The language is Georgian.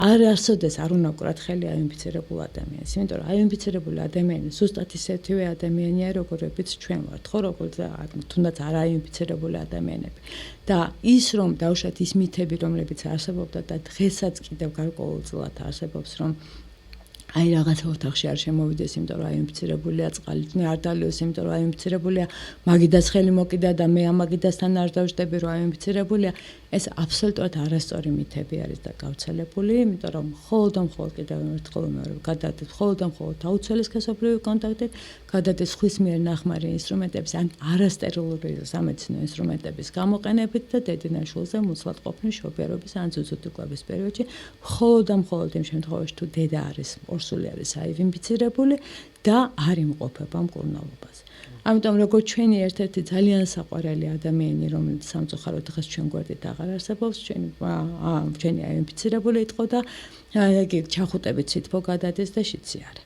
არ არსოდეს არ უნდა ვკვრათ ხელი აინფიცირებულ ადამიანს, იმიტომ რომ აინფიცირებული ადამიანი ზუსტად ისეთივე ადამიანია, როგორებიც ჩვენ ვართ, ხო, როგორც თუნდაც არ აინფიცირებული ადამიანები. და ის რომ დავუშვათ ის მითები, რომლებიც არსებობდა და დღესაც კიდევ გარკვეულწილად არსებობს, რომ აი რაღაცა ოთახში არ შემოვიდეს, იმიტომ რომ აინფიცირებულია, წყალი არ დალიოს, იმიტომ რომ აინფიცირებულია, მაგიდას ხელი მოკიდა და მე ამაგიდასთან არ დავждები, რომ აინფიცირებულია, ეს აბსოლუტურად არასწორი მითები არის და გავრცელებული, იმიტომ რომ მხოლოდ კიდევ ერთხელ ვიმეორებ, გადადის მხოლოდ აუცილებელი სქესობრივი კონტაქტით, გადადის სხვის მიერ ნახმარი ინსტრუმენტების, ან არასტერილური სამედიცინო ინსტრუმენტების გამოყენებით და დედინაშვილზე მუცლად ყოფნის შობიარობის ან ზუზუტიკლების პერიოდში, მხოლოდ იმ შემთხვევაში, თუ დედა არის ორსული არის აინფიცირებული და არ იმყოფება მკურნალობაზე. ამიტომ როგორც ჩვენი ერთ-ერთი ძალიან საყვარელი ადამიანი, რომელიც სამწუხაროდ დღეს ჩვენ გვერდით აღარ არსებობს, ჩვენი აინფიცირებული იყო და ჩახუტებით სითბო გადადის და შიცი არის.